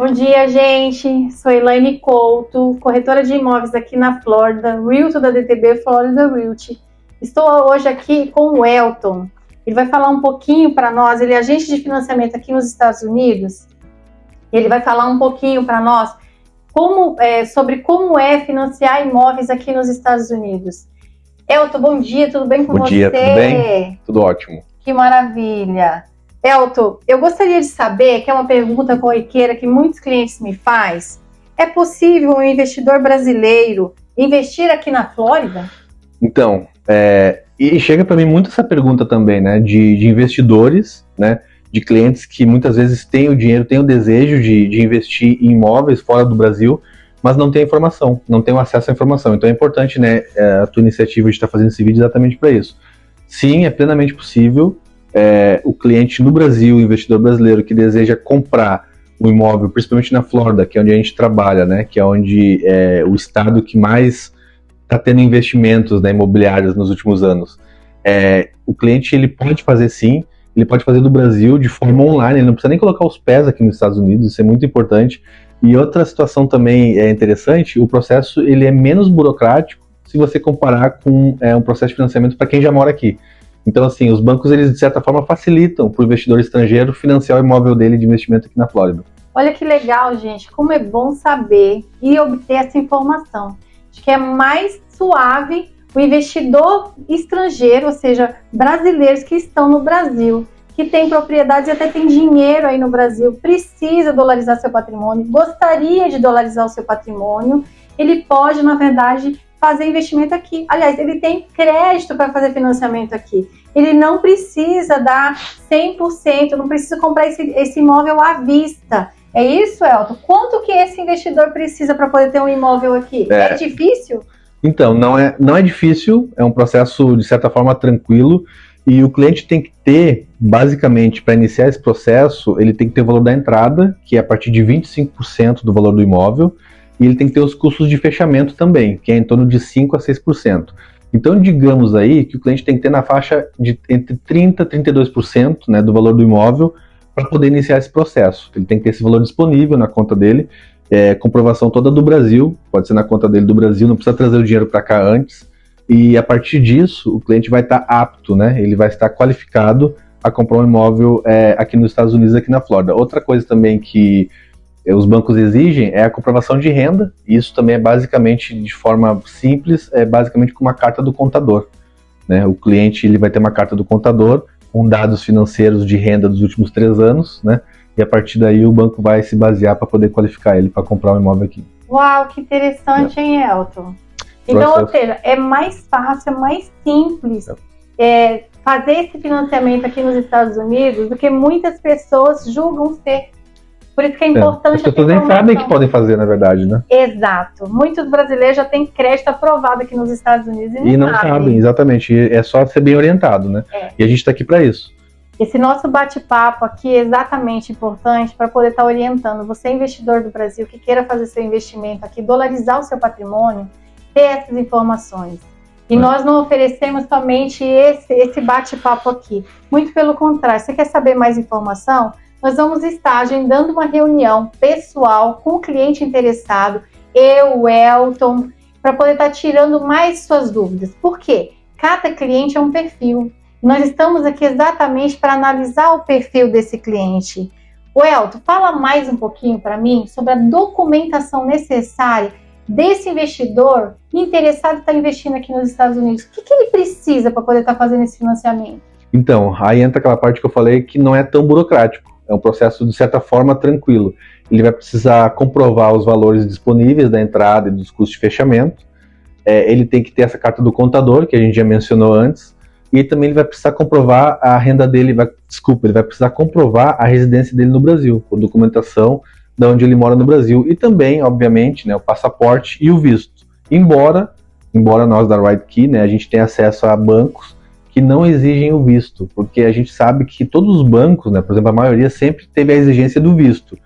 Bom dia, gente. Sou Elaine Couto, corretora de imóveis aqui na Flórida, Realtor da DTB Florida Realty. Estou hoje aqui com o Elton. Ele vai falar um pouquinho para nós, ele é agente de financiamento aqui nos Estados Unidos. Ele vai falar um pouquinho para nós sobre como é financiar imóveis aqui nos Estados Unidos. Elton, bom dia, tudo bem com você? Bom dia, tudo bem? Tudo ótimo. Que maravilha. Elton, eu gostaria de saber, que é uma pergunta corriqueira que muitos clientes me fazem, é possível um investidor brasileiro investir aqui na Flórida? Então, e chega para mim muito essa pergunta também, né, de investidores, né, de clientes que muitas vezes têm o dinheiro, têm o desejo de investir em imóveis fora do Brasil, mas não tem a informação, não tem o acesso à informação. Então é importante, né, a tua iniciativa de estar fazendo esse vídeo exatamente para isso. Sim, é plenamente possível. O cliente no Brasil, o investidor brasileiro que deseja comprar um imóvel, principalmente na Flórida, que é onde a gente trabalha, né, que é onde o estado que mais está tendo investimentos, né, imobiliários nos últimos anos. O cliente ele pode fazer sim, ele pode fazer do Brasil de forma online, ele não precisa nem colocar os pés aqui nos Estados Unidos, isso é muito importante. E outra situação também interessante, o processo ele é menos burocrático se você comparar com um processo de financiamento para quem já mora aqui. Então, assim, os bancos, eles de certa forma facilitam para o investidor estrangeiro financiar o imóvel dele de investimento aqui na Flórida. Olha que legal, gente, como é bom saber e obter essa informação. Acho que é mais suave o investidor estrangeiro, ou seja, brasileiros que estão no Brasil, que tem propriedades e até tem dinheiro aí no Brasil, precisa dolarizar seu patrimônio, gostaria de dolarizar o seu patrimônio, ele pode, na verdade, fazer investimento aqui. Aliás, ele tem crédito para fazer financiamento aqui. Ele não precisa dar 100%, não precisa comprar esse imóvel à vista. É isso, Elton? Quanto que esse investidor precisa para poder ter um imóvel aqui? É difícil? Então, não é difícil, é um processo, de certa forma, tranquilo, e o cliente tem que ter, basicamente, para iniciar esse processo, ele tem que ter o valor da entrada, que é a partir de 25% do valor do imóvel, e ele tem que ter os custos de fechamento também, que é em torno de 5% a 6%. Então, digamos aí que o cliente tem que ter na faixa de entre 30% a 32%, né, do valor do imóvel para poder iniciar esse processo. Ele tem que ter esse valor disponível na conta dele, comprovação toda do Brasil, pode ser na conta dele do Brasil, não precisa trazer o dinheiro para cá antes, e a partir disso, o cliente vai estar apto, né, ele vai estar qualificado a comprar um imóvel aqui nos Estados Unidos, aqui na Flórida. Outra coisa também que os bancos exigem é a comprovação de renda. Isso também é basicamente de forma simples, basicamente com uma carta do contador, né? O cliente ele vai ter uma carta do contador com dados financeiros de renda dos últimos 3 anos, né? E a partir daí o banco vai se basear para poder qualificar ele para comprar um imóvel aqui. Uau, que interessante, hein, Elton? Então, ou seja, é mais fácil, é mais simples fazer esse financiamento aqui nos Estados Unidos do que muitas pessoas julgam ser. Por isso que é importante... As pessoas nem sabem que podem fazer, na verdade, né? Exato. Muitos brasileiros já têm crédito aprovado aqui nos Estados Unidos e não sabem, exatamente. É só ser bem orientado, né? E a gente está aqui para isso. Esse nosso bate-papo aqui é exatamente importante para poder estar orientando você, investidor do Brasil, que queira fazer seu investimento aqui, dolarizar o seu patrimônio, ter essas informações. E nós não oferecemos somente esse bate-papo aqui. Muito pelo contrário. Você quer saber mais informação? Nós vamos estar agendando uma reunião pessoal com o cliente interessado, eu, o Elton, para poder estar tirando mais suas dúvidas. Por quê? Cada cliente é um perfil. Nós estamos aqui exatamente para analisar o perfil desse cliente. O Elton, fala mais um pouquinho para mim sobre a documentação necessária desse investidor interessado em estar investindo aqui nos Estados Unidos. O que ele precisa para poder estar fazendo esse financiamento? Então, aí entra aquela parte que eu falei que não é tão burocrático. É um processo, de certa forma, tranquilo. Ele vai precisar comprovar os valores disponíveis da entrada e dos custos de fechamento. Ele tem que ter essa carta do contador, que a gente já mencionou antes. E também ele vai precisar comprovar a renda dele, ele vai precisar comprovar a residência dele no Brasil, a documentação de onde ele mora no Brasil. E também, obviamente, né, o passaporte e o visto. Embora nós da Right Key, né, a gente tenha acesso a bancos que não exigem o visto, porque a gente sabe que todos os bancos, né, por exemplo, a maioria sempre teve a exigência do visto,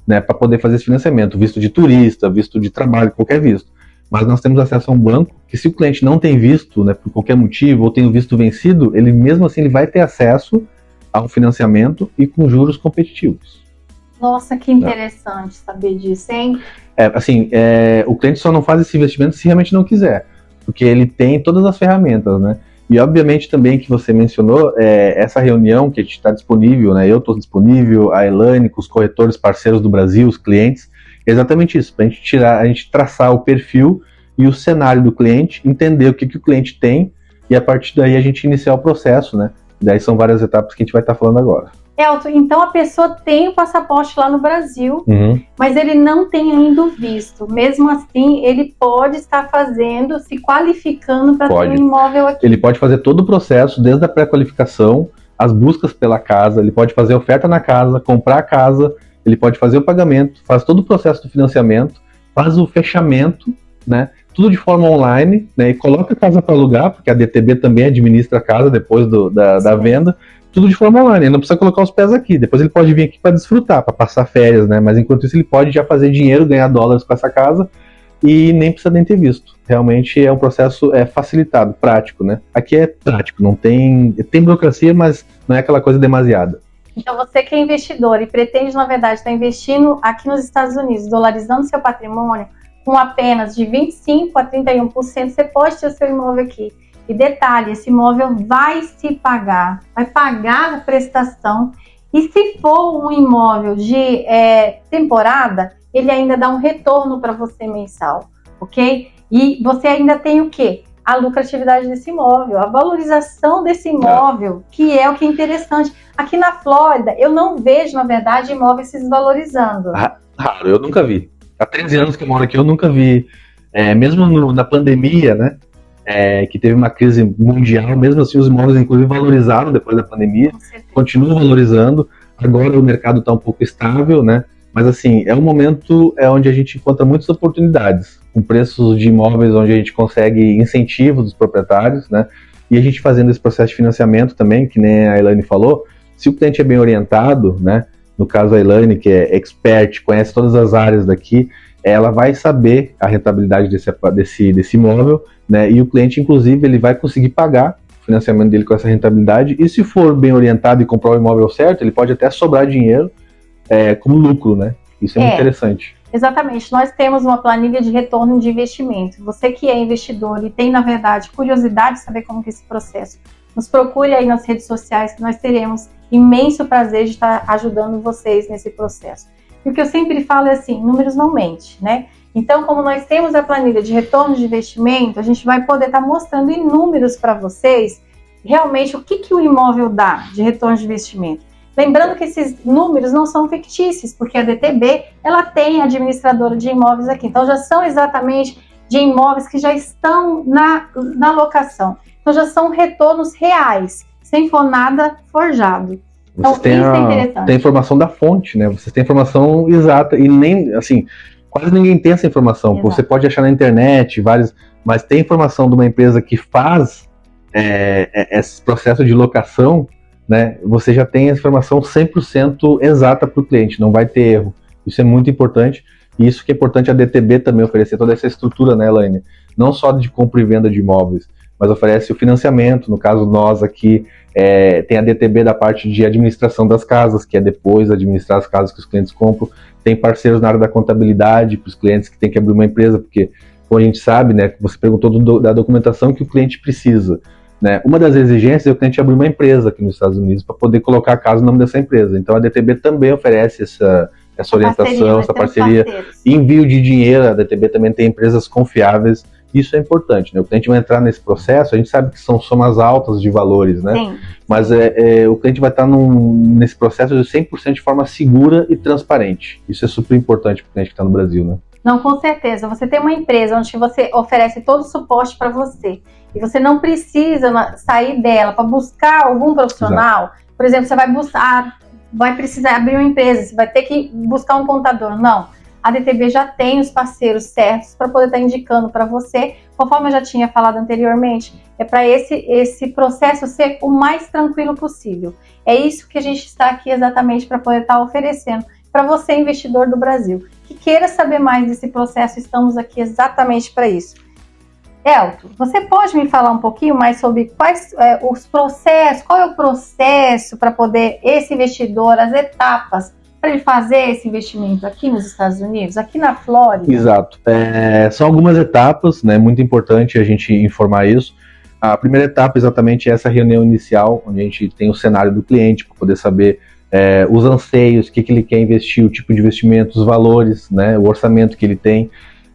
né, para poder fazer esse financiamento, visto de turista, visto de trabalho, qualquer visto. Mas nós temos acesso a um banco que, se o cliente não tem visto, né, por qualquer motivo, ou tem o visto vencido, ele mesmo assim ele vai ter acesso a um financiamento e com juros competitivos. Nossa, que interessante saber disso, hein? O cliente só não faz esse investimento se realmente não quiser, porque ele tem todas as ferramentas, né? E obviamente também que você mencionou, essa reunião que a gente está disponível, né? Eu estou disponível, a Elaine, com os corretores parceiros do Brasil, os clientes, é exatamente isso, para a gente traçar o perfil e o cenário do cliente, entender o que o cliente tem e a partir daí a gente iniciar o processo, né? Daí são várias etapas que a gente vai estar falando agora. Elton, então a pessoa tem o passaporte lá no Brasil, mas ele não tem ainda o visto. Mesmo assim, ele pode estar se qualificando para ter um imóvel aqui. Ele pode fazer todo o processo, desde a pré-qualificação, as buscas pela casa, ele pode fazer oferta na casa, comprar a casa, ele pode fazer o pagamento, faz todo o processo do financiamento, faz o fechamento, né? Tudo de forma online, né? E coloca a casa para alugar, porque a DTB também administra a casa depois da venda. Tudo de forma online, ele não precisa colocar os pés aqui, depois ele pode vir aqui para desfrutar, para passar férias, né? Mas enquanto isso ele pode já fazer dinheiro, ganhar dólares com essa casa e nem precisa nem ter visto. Realmente é um processo facilitado, prático, né? Aqui é prático, não tem burocracia, mas não é aquela coisa demasiada. Então você que é investidor e pretende, na verdade, estar investindo aqui nos Estados Unidos, dolarizando seu patrimônio, com apenas de 25% a 31%, você pode ter o seu imóvel aqui. E detalhe, esse imóvel vai pagar a prestação, e se for um imóvel de temporada, ele ainda dá um retorno para você mensal, ok? E você ainda tem o quê? A lucratividade desse imóvel, a valorização desse imóvel, que é o que é interessante. Aqui na Flórida, eu não vejo, na verdade, imóveis se desvalorizando. Raro, eu nunca vi. Há 13 anos que eu moro aqui, eu nunca vi, mesmo na pandemia, né? Que teve uma crise mundial, mesmo assim os imóveis inclusive valorizaram depois da pandemia, continuam valorizando. Agora o mercado está um pouco estável, né? Mas assim, é um momento onde a gente encontra muitas oportunidades, com preços de imóveis onde a gente consegue incentivo dos proprietários, né? E a gente fazendo esse processo de financiamento também, que nem a Elaine falou, se o cliente é bem orientado, né? No caso a Elaine, que é expert, conhece todas as áreas daqui, ela vai saber a rentabilidade desse imóvel, né? E o cliente, inclusive, ele vai conseguir pagar o financiamento dele com essa rentabilidade, e se for bem orientado e comprar o imóvel certo, ele pode até sobrar dinheiro como lucro, né? Isso é muito interessante. Exatamente. Nós temos uma planilha de retorno de investimento. Você que é investidor e tem, na verdade, curiosidade de saber como que é esse processo, nos procure aí nas redes sociais, que nós teremos imenso prazer de estar ajudando vocês nesse processo. E o que eu sempre falo é assim, números não mentem, né? Então, como nós temos a planilha de retorno de investimento, a gente vai poder estar mostrando em números para vocês realmente o que o imóvel dá de retorno de investimento. Lembrando que esses números não são fictícios, porque a DTB, ela tem administradora de imóveis aqui. Então, já são exatamente de imóveis que já estão na locação. Então, já são retornos reais, sem for nada forjado. Então, isso é interessante. Tem a informação da fonte, né? Você tem informação exata e nem, assim, quase ninguém tem essa informação. Exato. Você pode achar na internet, mas tem informação de uma empresa que faz esse processo de locação, né? Você já tem a informação 100% exata para o cliente, não vai ter erro. Isso é muito importante. E isso que é importante a DTB também oferecer toda essa estrutura, né, Elaine? Não só de compra e venda de imóveis, mas oferece o financiamento. No caso, nós aqui tem a DTB da parte de administração das casas, que é depois administrar as casas que os clientes compram. Tem parceiros na área da contabilidade para os clientes que têm que abrir uma empresa, porque, como a gente sabe, né, você perguntou da documentação que o cliente precisa, né? Uma das exigências é o cliente abrir uma empresa aqui nos Estados Unidos para poder colocar a casa no nome dessa empresa. Então a DTB também oferece essa orientação, essa parceria. Envio de dinheiro, a DTB também tem empresas confiáveis. Isso é importante, né? O cliente vai entrar nesse processo, a gente sabe que são somas altas de valores, né? Sim. Mas o cliente vai estar nesse processo de 100% de forma segura e transparente. Isso é super importante para o cliente que está no Brasil, né? Não, com certeza. Você tem uma empresa onde você oferece todo o suporte para você e você não precisa sair dela para buscar algum profissional. Exato. Por exemplo, você vai precisar abrir uma empresa, você vai ter que buscar um contador. Não. A DTB já tem os parceiros certos para poder estar indicando para você, conforme eu já tinha falado anteriormente, é para esse processo ser o mais tranquilo possível. É isso que a gente está aqui exatamente para poder estar oferecendo para você, investidor do Brasil, que queira saber mais desse processo. Estamos aqui exatamente para isso. Elton, você pode me falar um pouquinho mais sobre quais os processos, qual é o processo para poder esse investidor, as etapas, para ele fazer esse investimento aqui nos Estados Unidos, aqui na Flórida? Exato. São algumas etapas, né? Muito importante a gente informar isso. A primeira etapa exatamente é essa reunião inicial, onde a gente tem o cenário do cliente para poder saber os anseios, o que ele quer investir, o tipo de investimento, os valores, né? O orçamento que ele tem.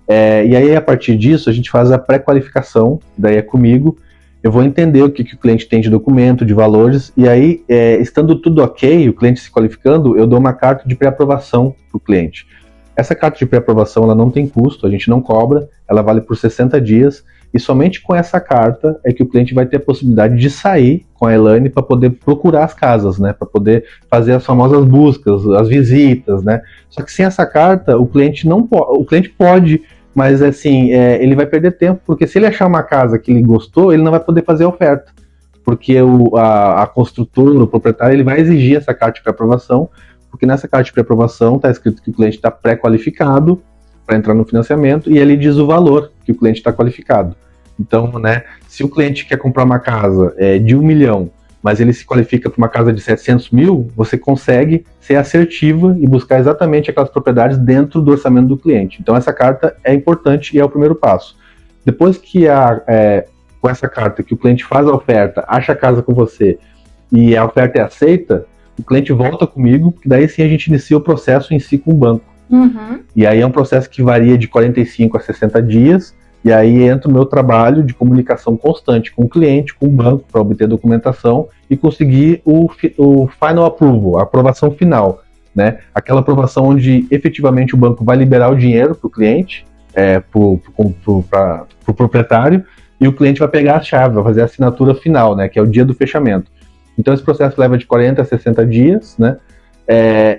E aí, a partir disso, a gente faz a pré-qualificação, daí é comigo. Eu vou entender o que o cliente tem de documento, de valores, e aí, estando tudo ok, o cliente se qualificando, eu dou uma carta de pré-aprovação para o cliente. Essa carta de pré-aprovação ela não tem custo, a gente não cobra, ela vale por 60 dias, e somente com essa carta é que o cliente vai ter a possibilidade de sair com a Elaine para poder procurar as casas, né, para poder fazer as famosas buscas, as visitas, né. Só que sem essa carta, o cliente não pode, o cliente pode, mas assim, ele vai perder tempo, porque se ele achar uma casa que ele gostou, ele não vai poder fazer a oferta, porque a construtora, o proprietário, ele vai exigir essa carta de pré-aprovação, porque nessa carta de pré-aprovação está escrito que o cliente está pré-qualificado para entrar no financiamento, e ele diz o valor que o cliente está qualificado. Então, né, se o cliente quer comprar uma casa de 1 milhão, mas ele se qualifica para uma casa de 700 mil, você consegue ser assertiva e buscar exatamente aquelas propriedades dentro do orçamento do cliente. Então essa carta é importante e é o primeiro passo. Depois que com essa carta que o cliente faz a oferta, acha a casa com você e a oferta é aceita, o cliente volta comigo, que daí sim a gente inicia o processo em si com o banco. Uhum. E aí é um processo que varia de 45 a 60 dias, e aí entra o meu trabalho de comunicação constante com o cliente, com o banco, para obter documentação e conseguir o final approval, a aprovação final, né? Aquela aprovação onde efetivamente o banco vai liberar o dinheiro para o cliente, para o proprietário, e o cliente vai pegar a chave, vai fazer a assinatura final, né? Que é o dia do fechamento. Então esse processo leva de 40 a 60 dias, né?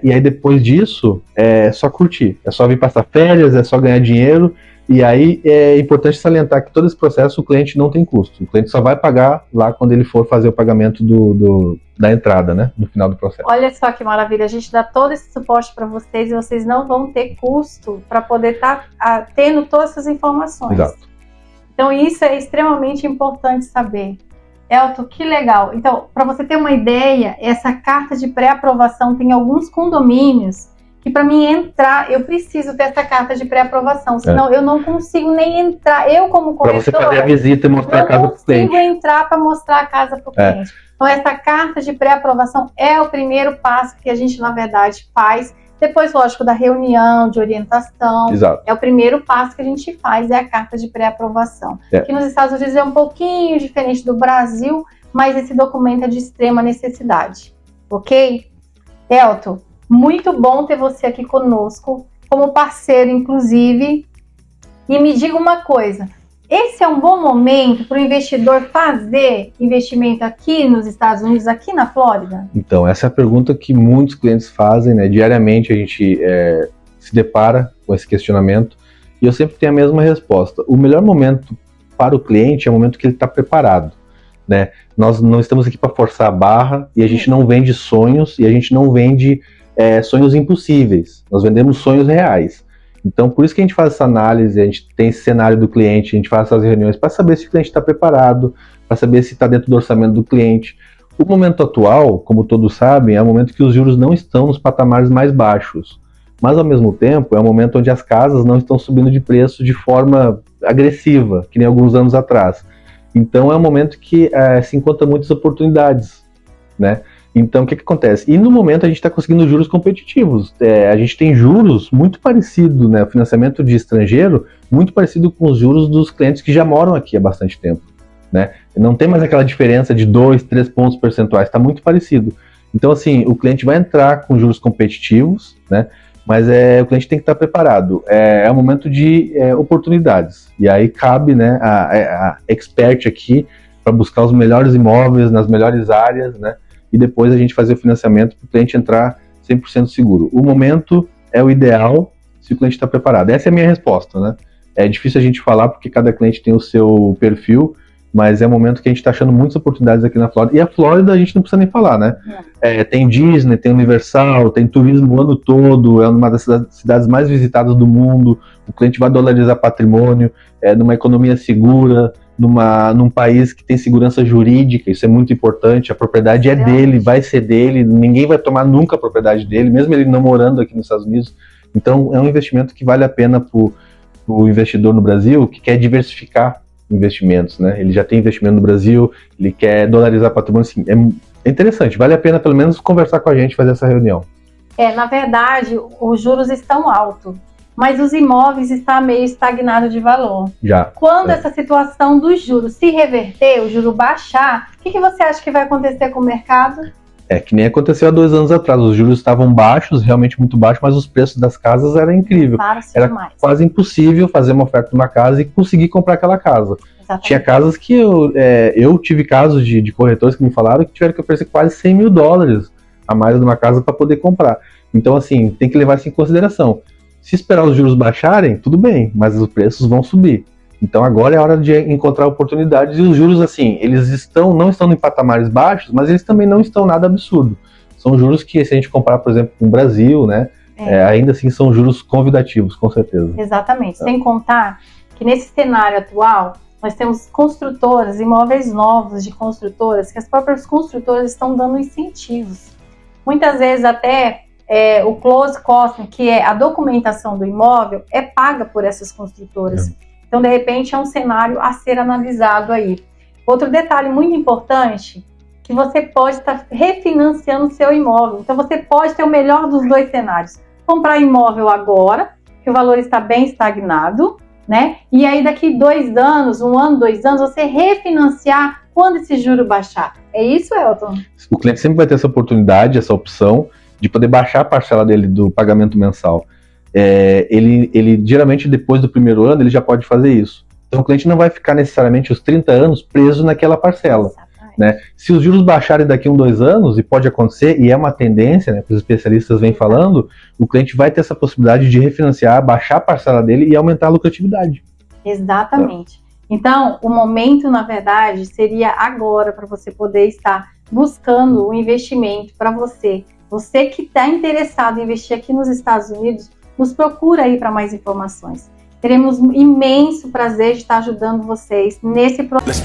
E aí depois disso é só curtir, é só vir passar férias, é só ganhar dinheiro. E aí é importante salientar que todo esse processo o cliente não tem custo. O cliente só vai pagar lá quando ele for fazer o pagamento da entrada, né? No final do processo. Olha só que maravilha, a gente dá todo esse suporte para vocês e vocês não vão ter custo para poder estar tendo todas essas informações. Exato. Então isso é extremamente importante saber. Elton, que legal. Então, para você ter uma ideia, essa carta de pré-aprovação tem alguns condomínios que para mim entrar, eu preciso ter essa carta de pré-aprovação, senão eu não consigo nem entrar. Eu, como corretora, para você fazer a visita e mostrar a casa para o cliente. Eu não consigo entrar para mostrar a casa para o cliente. Então, essa carta de pré-aprovação é o primeiro passo que a gente, na verdade, faz. Depois, lógico, da reunião, de orientação. Exato. É o primeiro passo que a gente faz, é a carta de pré-aprovação. Que nos Estados Unidos é um pouquinho diferente do Brasil, mas esse documento é de extrema necessidade. Ok? Elton, muito bom ter você aqui conosco, como parceiro, inclusive. E me diga uma coisa, esse é um bom momento para o investidor fazer investimento aqui nos Estados Unidos, aqui na Flórida? Então, essa é a pergunta que muitos clientes fazem, né? Diariamente a gente se depara com esse questionamento e eu sempre tenho a mesma resposta. O melhor momento para o cliente é o momento que ele está preparado, né? Nós não estamos aqui para forçar a barra e a gente não vende sonhos e a gente não vende sonhos impossíveis. Nós vendemos sonhos reais. Então, por isso que a gente faz essa análise, a gente tem esse cenário do cliente, a gente faz essas reuniões para saber se o cliente está preparado, para saber se está dentro do orçamento do cliente. O momento atual, como todos sabem, é o momento que os juros não estão nos patamares mais baixos. Mas, ao mesmo tempo, é o momento onde as casas não estão subindo de preço de forma agressiva, que nem alguns anos atrás. Então, é um momento que se encontra muitas oportunidades, né? Então, o que acontece? E no momento a gente está conseguindo juros competitivos. A gente tem juros muito parecido, né? O financiamento de estrangeiro muito parecido com os juros dos clientes que já moram aqui há bastante tempo, né? Não tem mais aquela diferença de 2, 3 pontos percentuais, está muito parecido. Então, assim, o cliente vai entrar com juros competitivos, né? Mas o cliente tem que estar preparado. É um momento de oportunidades. E aí cabe, né, a expert aqui para buscar os melhores imóveis nas melhores áreas, né? E depois a gente fazer o financiamento para o cliente entrar 100% seguro. O momento é o ideal se o cliente está preparado. Essa é a minha resposta, né? É difícil a gente falar porque cada cliente tem o seu perfil mas é um momento que a gente está achando muitas oportunidades aqui na Flórida. E a Flórida a gente não precisa nem falar, né? Tem Disney, tem Universal, tem turismo o ano todo, é uma das cidades mais visitadas do mundo, o cliente vai dolarizar patrimônio, numa economia segura, num país que tem segurança jurídica, isso é muito importante, a propriedade é dele, vai ser dele, ninguém vai tomar nunca a propriedade dele, mesmo ele não morando aqui nos Estados Unidos. Então é um investimento que vale a pena para o investidor no Brasil que quer diversificar investimentos, né? Ele já tem investimento no Brasil, ele quer dolarizar patrimônio, assim, é interessante, vale a pena pelo menos conversar com a gente, fazer essa reunião. Na verdade, os juros estão altos, mas os imóveis estão meio estagnados de valor. Já. Quando essa situação dos juros se reverter, o juro baixar, o que você acha que vai acontecer com o mercado? Que nem aconteceu há 2 anos atrás, os juros estavam baixos, realmente muito baixos, mas os preços das casas eram incríveis. Era quase impossível fazer uma oferta de uma casa e conseguir comprar aquela casa. Exatamente. Tinha casas que eu tive casos de corretores que me falaram que tiveram que oferecer quase $100 mil a mais numa casa para poder comprar. Então, assim, tem que levar isso em consideração. Se esperar os juros baixarem, tudo bem, mas os preços vão subir. Então agora é hora de encontrar oportunidades, e os juros, assim, eles não estão em patamares baixos, mas eles também não estão nada absurdo. São juros que, se a gente comparar, por exemplo, com o Brasil, né, ainda assim são juros convidativos, com certeza. Exatamente, sem contar que nesse cenário atual, nós temos construtoras, imóveis novos de construtoras, que as próprias construtoras estão dando incentivos. Muitas vezes até o close costing, que é a documentação do imóvel, é paga por essas construtoras. Então, de repente, é um cenário a ser analisado aí. Outro detalhe muito importante, que você pode estar refinanciando o seu imóvel. Então, você pode ter o melhor dos 2 cenários. Comprar imóvel agora, que o valor está bem estagnado, né? E aí, daqui 2 anos, 1 ano, 2 anos, você refinanciar quando esse juro baixar. É isso, Elton? O cliente sempre vai ter essa oportunidade, essa opção de poder baixar a parcela dele do pagamento mensal. Ele geralmente depois do 1º ano ele já pode fazer isso. Então o cliente não vai ficar necessariamente os 30 anos preso naquela parcela, né? Se os juros baixarem daqui 1, 2 anos, e pode acontecer, e é uma tendência, né, que os especialistas vêm falando, o cliente vai ter essa possibilidade de refinanciar, baixar a parcela dele e aumentar a lucratividade. Exatamente. Então o momento, na verdade, seria agora para você poder estar buscando um investimento para você. Você que está interessado em investir aqui nos Estados Unidos, nos procura aí para mais informações. Teremos um imenso prazer de estar ajudando vocês nesse processo.